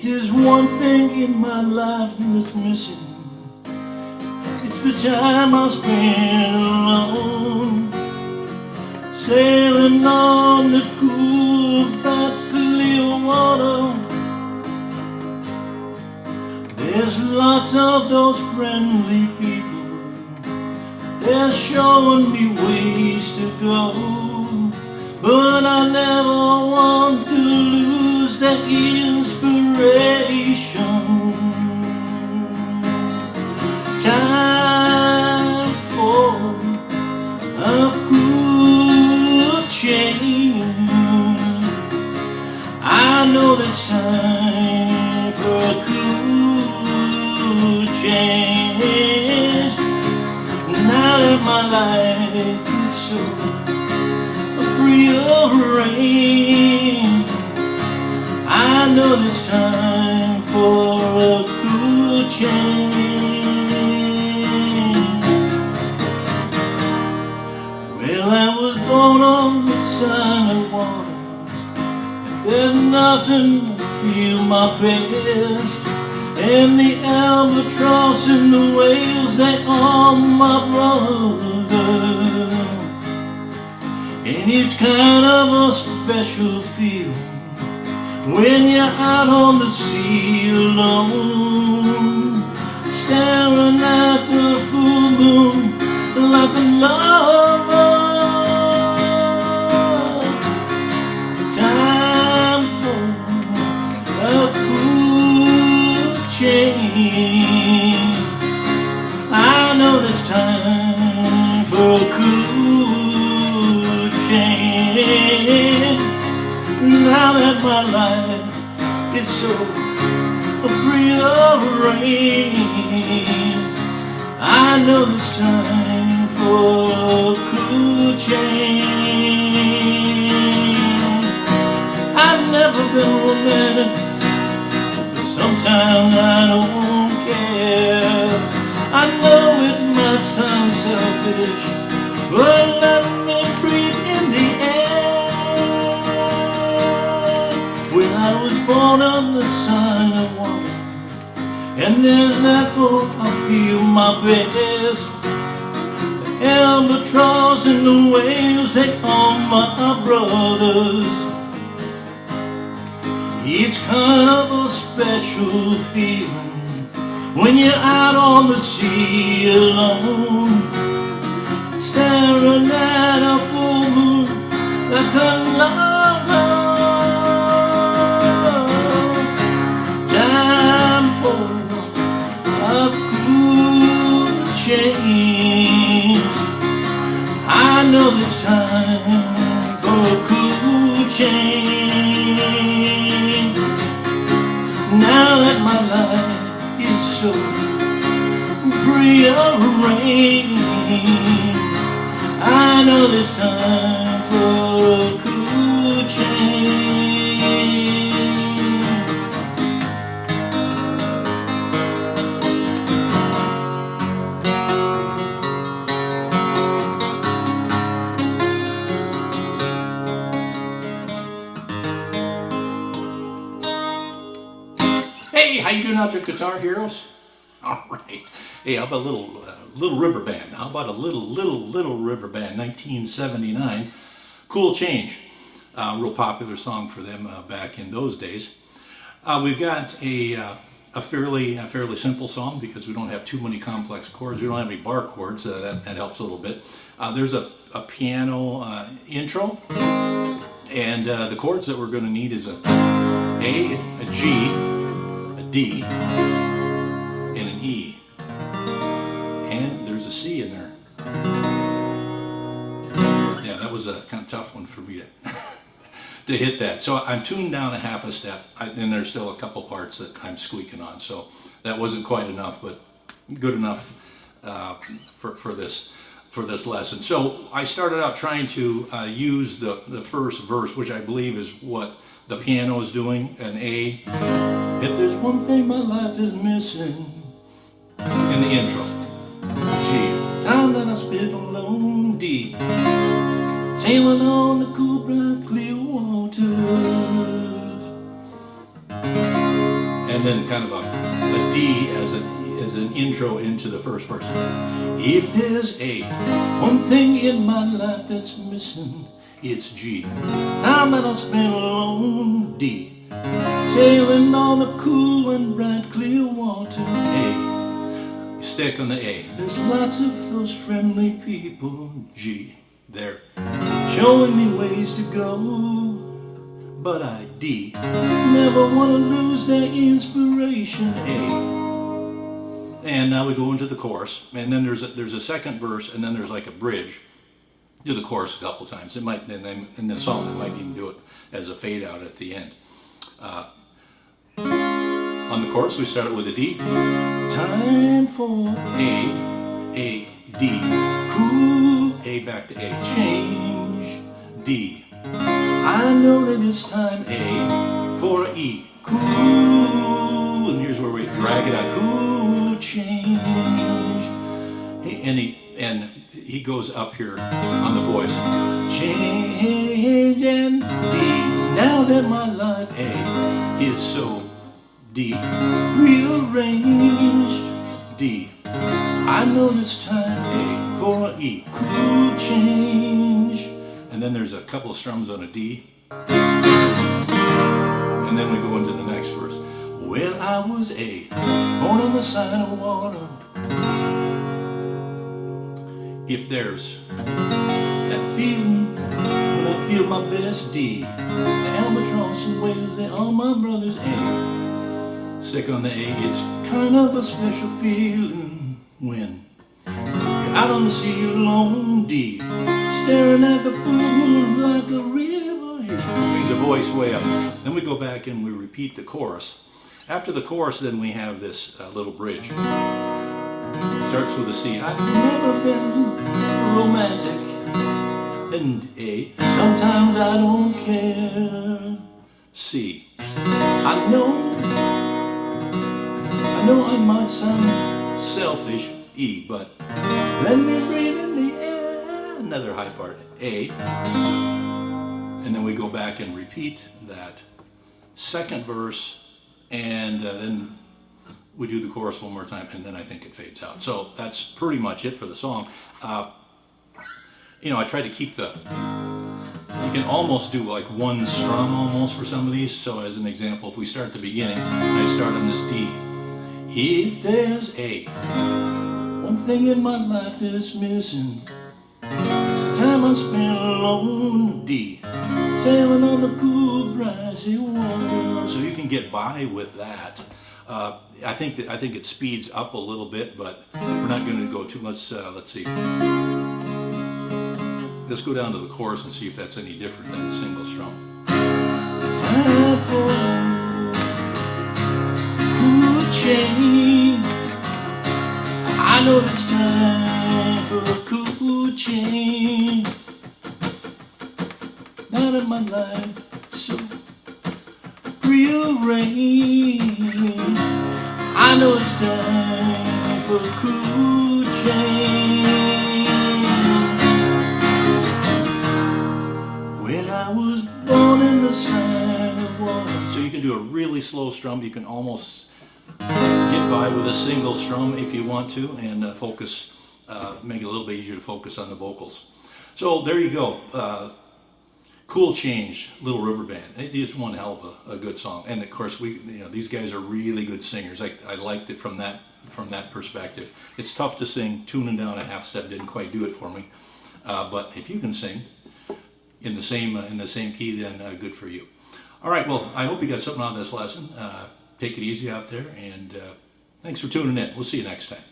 there's one thing in my life that's missing, it's the time I spend alone, sailing on the cool, bright, clear water. There's lots of those friendly people, they're showing me ways to go, but I never want to lose that inspiration. Time for a cool change. I know it's time for a cool change. Now that my life is so rearranged, I know it's time for a cool change. Well, I was born on the side of water, there's nothing to feel my best, and the albatross and the whales, they are my brothers. And it's kind of a special feeling when you're out on the sea alone, staring at the full moon like a lover. Time for a cool change. I know there's time for a cool change. Now that my life is so rearranged, I know it's time for a cool change. I've never been romantic, but sometimes I don't care. I know it might sound selfish, but let me breathe in the air. When I was born on the side of water, and there's that where I feel my best. The albatross and the whales, they are my brothers. It's kind of a special feeling when you're out on the sea alone, staring at a full moon like a lover. Time for a cool change. I know it's time for a cool change. Now that my life is so prearranged, I know there's time for a cool change. Hey, how you doing out there, Guitar Heroes? All right. Hey, how about a little river band? How about a little river band? 1979, Cool Change. Real popular song for them back in those days. We've got a fairly simple song because we don't have too many complex chords. We don't have any bar chords. That helps a little bit. There's a piano intro, and the chords that we're going to need is a G, a D, and an E, and there's a C in there. Yeah, that was a kind of tough one for me to hit that. So I'm tuned down a half a step, and there's still a couple parts that I'm squeaking on. So that wasn't quite enough, but good enough for this lesson. So I started out trying to use the first verse, which I believe is what the piano is doing, an A. If there's one thing my life is missing, in the intro, G, time that I spent alone, D, sailing on the cool, bright, clear waters. then kind of a D as an intro into the first verse. If there's one thing in my life that's missing, it's G. Time that I spent alone, D. Sailing on the cool and bright clear water, A. Stick on the A. There's lots of those friendly people, G. They're showing me ways to go, but I, D. Never want to lose that inspiration, A. And now we go into the chorus, and then there's a second verse, and then there's like a bridge. Do the chorus a couple times. It might, in the song, they might even do it as a fade out at the end. On the chorus, we start with a D. Time for A, D. Cool, A back to A. Change, D. I know that it's time, A, for E. Cool, and here's where we drag it out. Cool, change. And he goes up here on the voice. Change and D. Now that my life, A, is so deep, rearranged, D. I know this time, A, for E. Cool, change. And then there's a couple of strums on a D. And then we go into the next verse. Well, I was A, born on the side of water. If there's that feeling when I feel my best, D. The albatross and waves, they're all my brothers, A. Stick on the A, it's kind of a special feeling when you're out on the sea alone, D. Staring at the full moon like a river. Here she brings the voice way up. Then we go back and we repeat the chorus. After the chorus, then we have this little bridge. It starts with a C. I've never been romantic. And A. Sometimes I don't care. C. I know I might sound selfish, E, but let me breathe in the air. Another high part, A. And then we go back and repeat that second verse, and then we do the chorus one more time, and then I think it fades out. So that's pretty much it for the song. I try to keep you can almost do like one strum almost for some of these. So as an example, if we start at the beginning, and I start on this D. If there's one thing in my life that's missing, it's the time I spent alone, D. Sailing on the cool, grassy water. So you can get by with that. I think it speeds up a little bit, but we're not going to go too much. Let's see. Let's go down to the chorus and see if that's any different than the single strum. Time for cool change. I know it's time for a cool change. Now that my life so rearranged, I know it's time for a cool change. When I was born in the side of water. So you can do a really slow strum. You can almost get by with a single strum if you want to, and focus, make it a little bit easier to focus on the vocals. So there you go. Cool Change, Little River Band. It is one hell of a good song, and of course these guys are really good singers. I liked it from that perspective. It's tough to sing. Tuning down a half step didn't quite do it for me, but if you can sing in the same key, then good for you. All right, well, I hope you got something out of this lesson. Take it easy out there, and thanks for tuning in. We'll see you next time.